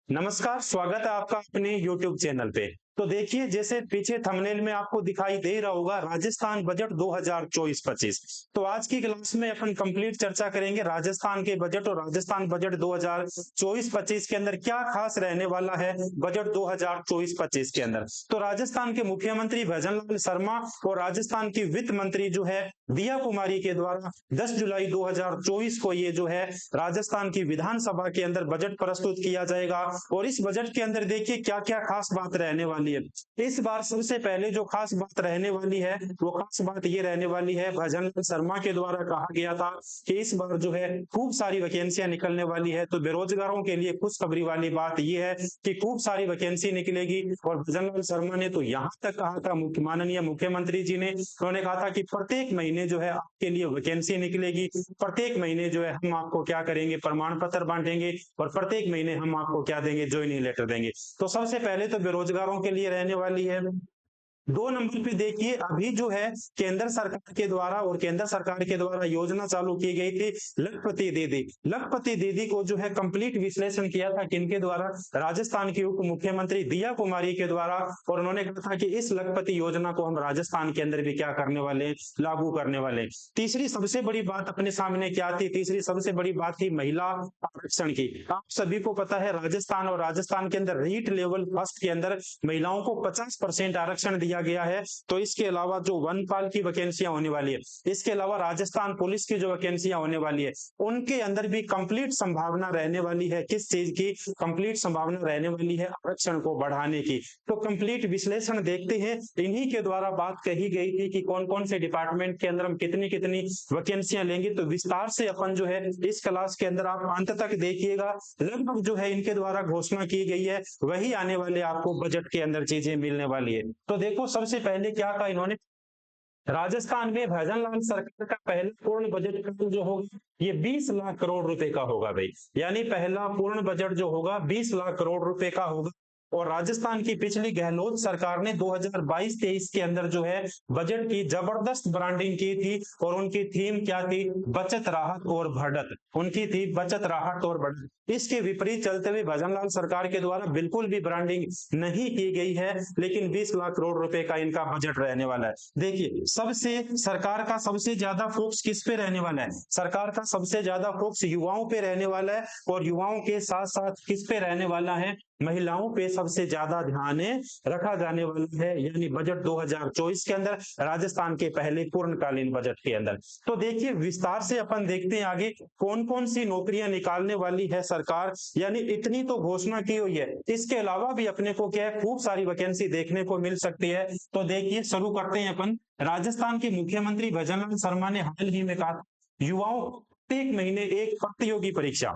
नमस्कार, स्वागत है आपका अपने YouTube चैनल पे। तो देखिए, जैसे पीछे थंबनेल में आपको दिखाई दे रहा होगा राजस्थान बजट 2024-25। तो आज की क्लास में अपन कंप्लीट चर्चा करेंगे राजस्थान के बजट और राजस्थान बजट 2024-25 के अंदर क्या खास रहने वाला है बजट 2024-25 के अंदर। तो राजस्थान के मुख्यमंत्री भजनलाल शर्मा और राजस्थान की वित्त मंत्री जो है दिया कुमारी के द्वारा 10 जुलाई 2024 को ये जो है राजस्थान की विधानसभा के अंदर बजट प्रस्तुत किया जाएगा। और इस बजट के अंदर देखिए क्या क्या खास बात रहने वाली है। इस बार सबसे पहले जो खास बात रहने वाली है वो खास बात ये रहने वाली है, भजनलाल शर्मा के द्वारा कहा गया था कि इस बार जो है खूब सारी वैकेंसियां निकलने वाली है। तो बेरोजगारों के लिए खुशखबरी वाली बात ये है कि खूब सारी वैकेंसी निकलेगी। और भजनलाल शर्मा ने तो यहाँ तक कहा था, माननीय मुख्यमंत्री जी ने, उन्होंने कहा था कि प्रत्येक महीने जो है आपके लिए वैकेंसी निकलेगी, प्रत्येक महीने जो है हम आपको क्या करेंगे, प्रमाण पत्र बांटेंगे और प्रत्येक महीने हम आपको क्या देंगे, ज्वाइनिंग लेटर देंगे। तो सबसे पहले तो बेरोजगारों के लिए रहने वाली है। 2 नंबर पे देखिए, अभी जो है केंद्र सरकार के द्वारा योजना चालू की गई थी लखपति दीदी। लखपति दीदी को जो है कंप्लीट विश्लेषण किया था किनके द्वारा, राजस्थान की उप मुख्यमंत्री दिया कुमारी के द्वारा। और उन्होंने कहा था कि इस लखपति योजना को हम राजस्थान के अंदर भी क्या करने वाले हैं, लागू करने वाले हैं। तीसरी सबसे बड़ी बात अपने सामने क्या थी, तीसरी सबसे बड़ी बात थी महिला आरक्षण की। आप सभी को पता है राजस्थान और राजस्थान के अंदर रीट लेवल फर्स्ट के अंदर महिलाओं को 50% आरक्षण दिया गया है। तो इसके अलावा जो वनपाल की वैकेंसियां होने वाली है, इसके अलावा राजस्थान पुलिस की जो वैकेंसियां होने वाली है, उनके अंदर भी कंप्लीट संभावना रहने वाली है। किस चीज की कंप्लीट संभावना रहने वाली है? आरक्षण को बढ़ाने की। तो कंप्लीट विश्लेषण देखते हैं, इन्हीं के द्वारा बात कही गई थी कि कौन कौन से डिपार्टमेंट के अंदर हम कितनी कितनी वैकेंसियां लेंगे। तो विस्तार से अपन जो है इस क्लास के अंदर आप अंत तक देखिएगा, लगभग जो है इनके द्वारा घोषणा की गई है वही आने वाले आपको बजट के अंदर चीजें मिलने वाली है। तो देखो सबसे पहले क्या कहा इन्होंने, राजस्थान में भजनलाल सरकार का पहला पूर्ण बजट का जो होगा ये 20 लाख करोड़ रुपए का होगा भाई। यानी पहला पूर्ण बजट जो होगा 20 लाख करोड़ रुपए का होगा। और राजस्थान की पिछली गहलोत सरकार ने 2022-23 के अंदर जो है बजट की जबरदस्त ब्रांडिंग की थी। और उनकी थीम क्या थी? बचत, राहत और बढ़त। उनकी थी बचत, राहत और बढ़त। इसके विपरीत चलते हुए भजनलाल सरकार के द्वारा बिल्कुल भी ब्रांडिंग नहीं की गई है, लेकिन 20 लाख करोड़ रुपए का इनका बजट रहने वाला है। देखिए, सबसे सरकार का सबसे ज्यादा फोकस किस पे रहने वाला है? सरकार का सबसे ज्यादा फोकस युवाओं पे रहने वाला है। और युवाओं के साथ साथ किस पे रहने वाला है? महिलाओं पे सबसे ज्यादा ध्यान रखा जाने वाला है। यानी बजट 2024 के अंदर, राजस्थान के पहले पूर्णकालीन बजट के अंदर। तो देखिए विस्तार से अपन देखते हैं आगे कौन कौन सी नौकरियां निकालने वाली है सरकार। यानी इतनी तो घोषणा की हुई है, इसके अलावा भी अपने को क्या है, खूब सारी वैकेंसी देखने को मिल सकती है। तो देखिए शुरू करते हैं अपन। राजस्थान के मुख्यमंत्री भजनलाल शर्मा ने हाल ही में कहा, युवाओं को प्रत्येक महीने एक प्रतियोगी परीक्षा,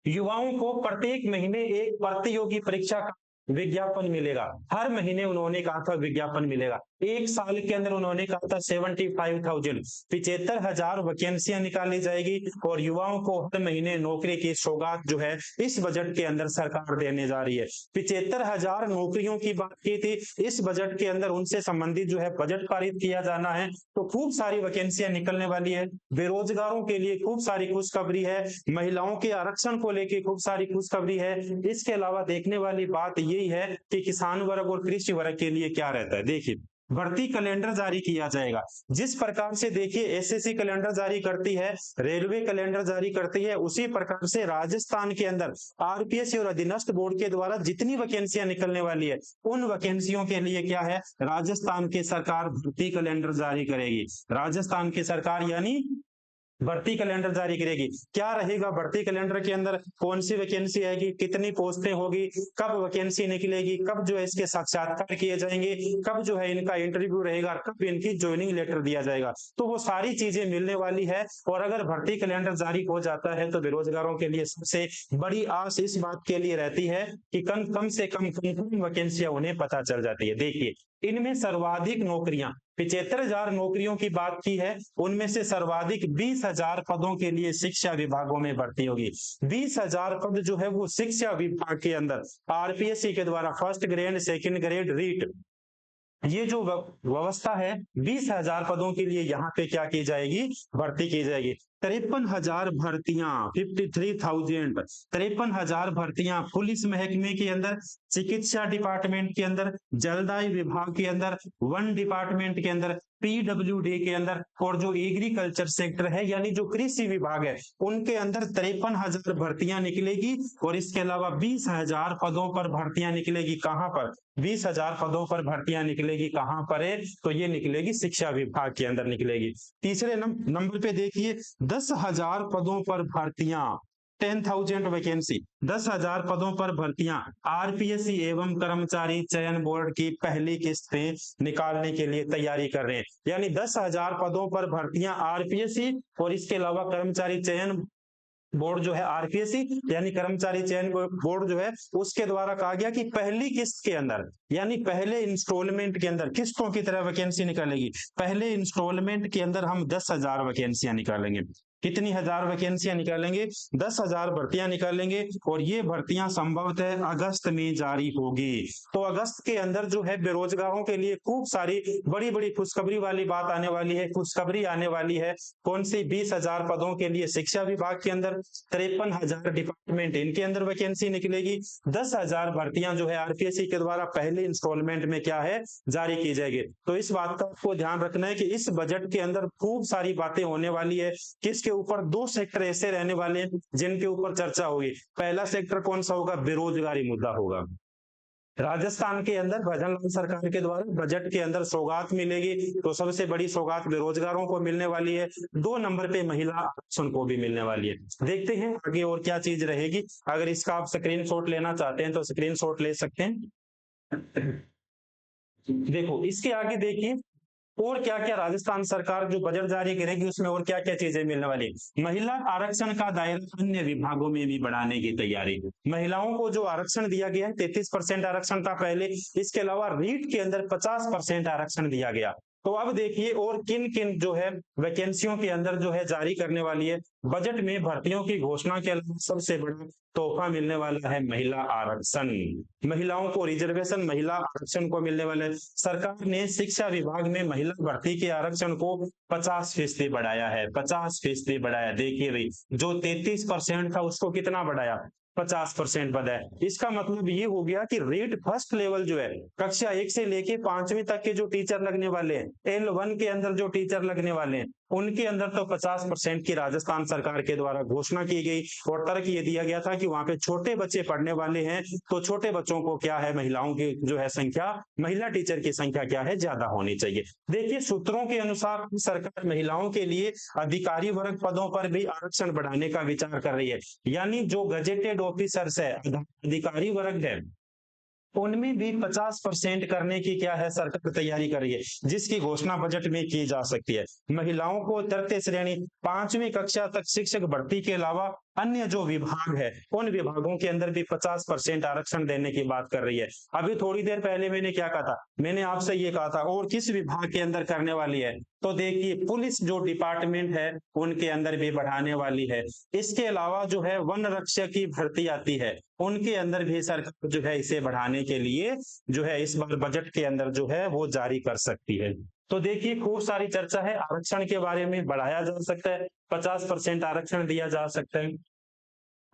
युवाओं को प्रत्येक महीने एक प्रतियोगी परीक्षा का विज्ञापन मिलेगा। हर महीने उन्होंने कहा था विज्ञापन मिलेगा। एक साल के अंदर उन्होंने कहा था 75,000, 75,000 वैकेंसियां निकाली जाएगी। और युवाओं को हर महीने नौकरी की सौगात जो है इस बजट के अंदर सरकार देने जा रही है। 75,000 नौकरियों की बात की थी इस बजट के अंदर, उनसे संबंधित जो है बजट पारित किया जाना है। तो खूब सारी वैकेंसियां निकलने वाली है। बेरोजगारों के लिए खूब सारी खुशखबरी है, महिलाओं के आरक्षण को लेकर खूब सारी खुशखबरी है। इसके अलावा देखने वाली बात यही है कि किसान वर्ग और कृषि वर्ग के लिए क्या रहता है। देखिए, भर्ती कैलेंडर जारी किया जाएगा। जिस प्रकार से देखिए एसएससी कैलेंडर जारी करती है, रेलवे कैलेंडर जारी करती है, उसी प्रकार से राजस्थान के अंदर आरपीएससी और अधीनस्थ बोर्ड के द्वारा जितनी वैकेंसियां निकलने वाली है, उन वैकेंसियों के लिए क्या है, राजस्थान की सरकार भर्ती कैलेंडर जारी करेगी। राजस्थान की सरकार यानी भर्ती कैलेंडर जारी करेगी। क्या रहेगा भर्ती कैलेंडर के अंदर? कौन सी वैकेंसी आएगी, कितनी पोस्टें होगी, कब वैकेंसी निकलेगी, कब जो है इसके साक्षात्कार किए जाएंगे, कब जो है इनका इंटरव्यू रहेगा, कब इनकी ज्वाइनिंग लेटर दिया जाएगा। तो वो सारी चीजें मिलने वाली है। और अगर भर्ती कैलेंडर जारी हो जाता है तो बेरोजगारों के लिए सबसे बड़ी आस इस बात के लिए रहती है कि कम कम से कम वैकेंसियां उन्हें पता चल जाती है। देखिए, इनमें सर्वाधिक नौकरियां 75,000 नौकरियों की बात की है, उनमें से सर्वाधिक 20,000 पदों के लिए शिक्षा विभागों में भर्ती होगी। 20,000 पद जो है वो शिक्षा विभाग के अंदर आरपीएससी के द्वारा first grade, second grade, REET, ये जो व्यवस्था है 20,000 पदों के लिए यहाँ पे क्या की जाएगी, भर्ती की जाएगी। 53,000 भर्तियां, 53,000, 53,000 भर्तियां पुलिस महकमे के अंदर, चिकित्सा डिपार्टमेंट के अंदर, जलदाय विभाग के अंदर, वन डिपार्टमेंट के अंदर, पीडब्ल्यूडी के अंदर, और जो एग्रीकल्चर सेक्टर है यानी जो कृषि विभाग है उनके अंदर 53,000 भर्तियां निकलेगी। और इसके अलावा 20,000 पदों पर भर्तियां निकलेगी। कहां पर? 20,000 पदों पर भर्तियां निकलेगी। कहां पर है? तो ये निकलेगी शिक्षा विभाग के अंदर निकलेगी। तीसरे नंबर पे देखिए 10,000 पदों पर भर्तियां, 10,000 वैकेंसी, 10,000 पदों पर भर्तियां आरपीएससी एवं कर्मचारी चयन बोर्ड की पहली किस्त में निकालने के लिए तैयारी कर रहे हैं। यानी 10,000 पदों पर भर्तियां आरपीएससी और इसके अलावा कर्मचारी चयन बोर्ड जो है आरपीएससी यानी कर्मचारी चयन बोर्ड जो है उसके द्वारा कहा गया कि पहली किस्त के अंदर यानी पहले इंस्टॉलमेंट के अंदर किस्तों की तरह वैकेंसी निकालेगी। पहले इंस्टॉलमेंट के अंदर हम 10,000 वैकेंसियां निकालेंगे। कितनी हजार वैकेंसियां निकालेंगे? 10,000 भर्तियां निकालेंगे। और ये भर्तियां संभवतः अगस्त में जारी होगी। तो अगस्त के अंदर जो है बेरोजगारों के लिए खूब सारी बड़ी बड़ी खुशखबरी वाली बात आने वाली है। खुशखबरी आने वाली है कौन सी? 20,000 पदों के लिए शिक्षा विभाग के अंदर, 53,000 डिपार्टमेंट इनके अंदर वैकेंसी निकलेगी। 10,000 भर्तियां जो है आरपीएससी के द्वारा पहले इंस्टॉलमेंट में क्या है? जारी की जाएगी। तो इस बात का आपको ध्यान रखना है कि इस बजट के अंदर खूब सारी बातें होने वाली है। किसके ऊपर? दो सेक्टर ऐसे रहने वाले हैं जिनके ऊपर चर्चा होगी। पहला सेक्टर कौन सा होगा? बेरोजगारी मुद्दा होगा। राजस्थान के अंदर भजनलाल सरकार के द्वारा बजट के अंदर सौगात मिलेगी, तो सबसे बड़ी सौगात बेरोजगारों को मिलने वाली है। 2 नंबर पे महिला आरक्षण को भी मिलने वाली है। देखते हैं आगे और क्या चीज रहेगी। अगर इसका आप स्क्रीनशॉट लेना चाहते हैं तो स्क्रीनशॉट ले सकते हैं। देखो इसके आगे देखिए और क्या क्या राजस्थान सरकार जो बजट जारी करेगी उसमें और क्या क्या चीजें मिलने वाली। महिला आरक्षण का दायरा अन्य विभागों में भी बढ़ाने की तैयारी। महिलाओं को जो आरक्षण दिया गया है 33% आरक्षण था पहले, इसके अलावा रीट के अंदर 50% आरक्षण दिया गया। तो अब देखिए और किन किन जो है वैकेंसियों के अंदर जो है जारी करने वाली है। बजट में भर्तियों की घोषणा के अलावा सबसे बड़ा तोहफा मिलने वाला है महिला आरक्षण। महिलाओं को रिजर्वेशन, महिला आरक्षण को मिलने वाले। सरकार ने शिक्षा विभाग में महिला भर्ती के आरक्षण को 50% बढ़ाया है। 50% बढ़ाया। देखिए भाई जो 33% था उसको कितना बढ़ाया? 50% बढ़ाया। इसका मतलब ये हो गया कि रेट फर्स्ट लेवल जो है कक्षा 1 से लेके 5वीं तक के जो टीचर लगने वाले हैं, L1 के अंदर जो टीचर लगने वाले हैं उनके अंदर तो 50% की राजस्थान सरकार के द्वारा घोषणा की गई। और तर्क ये दिया गया था कि वहां पे छोटे बच्चे पढ़ने वाले हैं तो छोटे बच्चों को क्या है महिलाओं की जो है संख्या, महिला टीचर की संख्या क्या है? ज्यादा होनी चाहिए। देखिए सूत्रों के अनुसार सरकार महिलाओं के लिए अधिकारी वर्ग पदों पर भी आरक्षण बढ़ाने का विचार कर रही है। यानी जो गजेटेड ऑफिसर्स है, अधिकारी वर्ग है, उनमें भी 50% करने की क्या है सरकार तैयारी कर रही है, जिसकी घोषणा बजट में की जा सकती है। महिलाओं को तृतीय श्रेणी 5वीं कक्षा तक शिक्षक भर्ती के अलावा अन्य जो विभाग है उन विभागों के अंदर भी 50% आरक्षण देने की बात कर रही है। अभी थोड़ी देर पहले मैंने क्या कहा था? मैंने आपसे ये कहा था और किस विभाग के अंदर करने वाली है? तो देखिए पुलिस जो डिपार्टमेंट है उनके अंदर भी बढ़ाने वाली है। इसके अलावा जो है वन रक्षक की भर्ती आती है उनके अंदर भी सरकार जो है इसे बढ़ाने के लिए जो है इस बार बजट के अंदर जो है वो जारी कर सकती है। तो देखिए खूब सारी चर्चा है आरक्षण के बारे में। बढ़ाया जा सकता है, 50% आरक्षण दिया जा सकता है।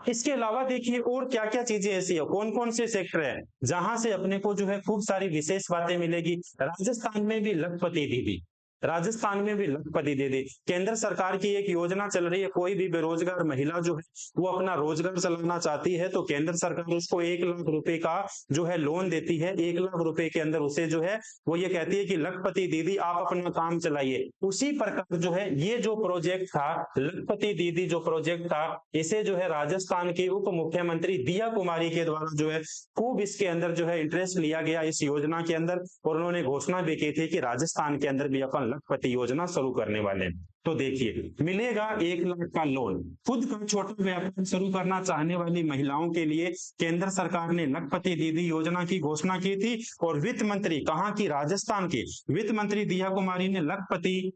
इसके अलावा देखिए और क्या क्या चीजें ऐसी है, कौन कौन से सेक्टर है जहां से अपने को जो है खूब सारी विशेष बातें मिलेगी। राजस्थान में भी लखपति दीदी, राजस्थान में भी लखपति दीदी, केंद्र सरकार की एक योजना चल रही है। कोई भी बेरोजगार महिला जो है वो अपना रोजगार चलाना चाहती है तो केंद्र सरकार उसको 1 लाख रुपए का जो है लोन देती है। 1 लाख रुपए के अंदर उसे जो है वो ये कहती है कि लखपति दीदी आप अपना काम चलाइए। उसी प्रकार जो है ये जो प्रोजेक्ट था लखपति दीदी जो प्रोजेक्ट था इसे जो है राजस्थान के उप मुख्यमंत्री दिया कुमारी के द्वारा जो है खूब इसके अंदर जो है इंटरेस्ट लिया गया इस योजना के अंदर। और उन्होंने घोषणा भी की थी कि राजस्थान के अंदर भी अपन लखपति योजना शुरू करने वाले हैं। तो देखिए मिलेगा 1 लाख का लोन। खुद का छोटा व्यापार शुरू करना चाहने वाली महिलाओं के लिए केंद्र सरकार ने लखपति दीदी योजना की घोषणा की थी। और वित्त मंत्री कहाँ की? राजस्थान की वित्त मंत्री दिया कुमारी ने लखपति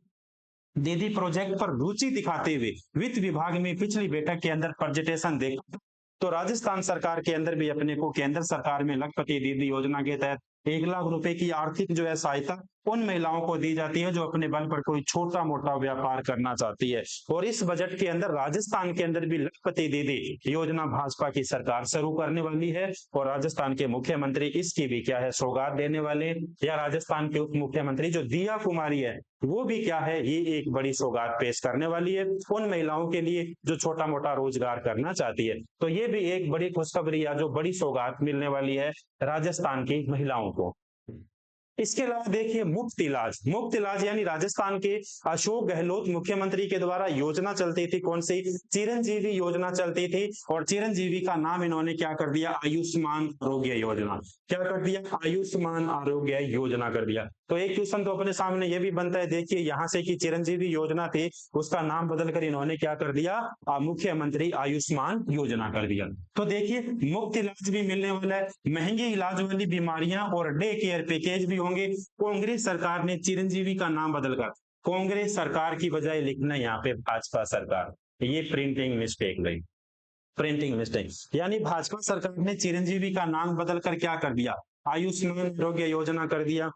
दीदी प्रोजेक्ट पर रुचि दिखाते हुए वित्त विभाग में पिछली बैठक के अंदर प्रेजेंटेशन देखा। तो राजस्थान सरकार के अंदर भी अपने को केंद्र सरकार में लखपति दीदी योजना के तहत 1 लाख रुपए की आर्थिक जो है सहायता उन महिलाओं को दी जाती है जो अपने बल पर कोई छोटा मोटा व्यापार करना चाहती है। और इस बजट के अंदर राजस्थान के अंदर भी लखपति दीदी योजना भाजपा की सरकार शुरू करने वाली है और राजस्थान के मुख्यमंत्री इसकी भी क्या है सौगात देने वाले, या राजस्थान के उप मुख्यमंत्री जो दिया कुमारी है वो भी क्या है ये एक बड़ी सौगात पेश करने वाली है उन महिलाओं के लिए जो छोटा मोटा रोजगार करना चाहती है। तो ये भी एक बड़ी खुशखबरी या जो बड़ी सौगात मिलने वाली है राजस्थान की महिलाओं को। इसके अलावा देखिए मुफ्त इलाज यानी राजस्थान के अशोक गहलोत मुख्यमंत्री के द्वारा योजना चलती थी, कौन सी, चिरंजीवी योजना चलती थी और चिरंजीवी का नाम इन्होंने क्या कर दिया, आयुष्मान आरोग्य योजना। क्या कर दिया, आयुष्मान आरोग्य योजना कर दिया। तो एक क्वेश्चन तो अपने सामने ये भी बनता है, देखिए यहाँ से कि चिरंजीवी योजना थी उसका नाम बदलकर इन्होंने क्या कर दिया, मुख्यमंत्री आयुष्मान योजना कर दिया। तो देखिए मुफ्त इलाज भी मिलने वाला है, महंगे इलाज वाली बीमारियां और डे केयर पैकेज भी होंगे। कांग्रेस सरकार ने चिरंजीवी का नाम बदलकर कांग्रेस सरकार की बजाय लिखना यहाँ पे भाजपा सरकार, ये प्रिंटिंग मिस्टेक रही, प्रिंटिंग मिस्टेक, यानी भाजपा सरकार ने चिरंजीवी का नाम बदलकर क्या कर दिया, आयुष्मान आरोग्य योजना कर दिया।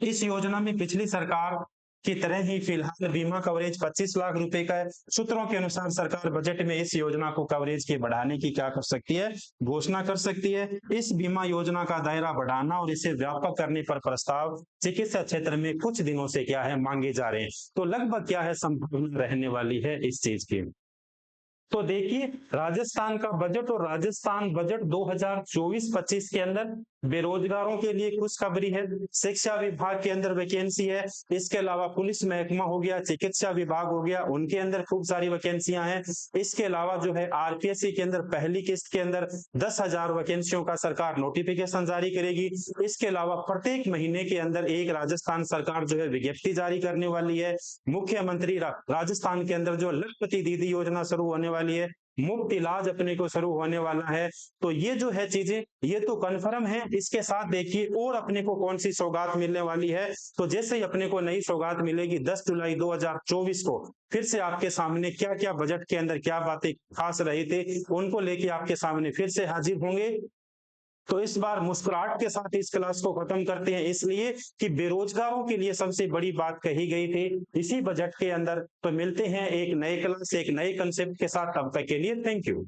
इस योजना में पिछली सरकार की तरह ही फिलहाल बीमा कवरेज 25 लाख रुपए का है। सूत्रों के अनुसार सरकार बजट में इस योजना को कवरेज के बढ़ाने की क्या कर सकती है, घोषणा कर सकती है। इस बीमा योजना का दायरा बढ़ाना और इसे व्यापक करने पर प्रस्ताव चिकित्सा क्षेत्र में कुछ दिनों से क्या है मांगे जा रहे हैं। तो लगभग क्या है संभावना रहने वाली है इस चीज की। तो देखिए राजस्थान का बजट और राजस्थान बजट 2024-25 के अंदर बेरोजगारों के लिए खुशखबरी है, शिक्षा विभाग के अंदर वैकेंसी है, इसके अलावा पुलिस महकमा हो गया, चिकित्सा विभाग हो गया, उनके अंदर खूब सारी वैकेंसियां हैं। इसके अलावा जो है आरपीएससी के अंदर पहली किस्त के अंदर 10,000 वैकेंसियों का सरकार नोटिफिकेशन जारी करेगी। इसके अलावा प्रत्येक महीने के अंदर एक राजस्थान सरकार जो है विज्ञप्ति जारी करने वाली है। मुख्यमंत्री राजस्थान के अंदर जो लखपति दीदी योजना शुरू होने वाली है, मुफ्त इलाज अपने को शुरू होने वाला है। तो ये जो है चीजें ये तो कन्फर्म है। इसके साथ देखिए और अपने को कौन सी सौगात मिलने वाली है, तो जैसे ही अपने को नई सौगात मिलेगी 10 जुलाई 2024 को फिर से आपके सामने क्या क्या बजट के अंदर क्या बातें खास रही थी उनको लेके आपके सामने फिर से हाजिर होंगे। तो इस बार मुस्कुराहट के साथ इस क्लास को खत्म करते हैं, इसलिए कि बेरोजगारों के लिए सबसे बड़ी बात कही गई थी इसी बजट के अंदर। तो मिलते हैं एक नए क्लास एक नए कंसेप्ट के साथ, तब तक के लिए थैंक यू।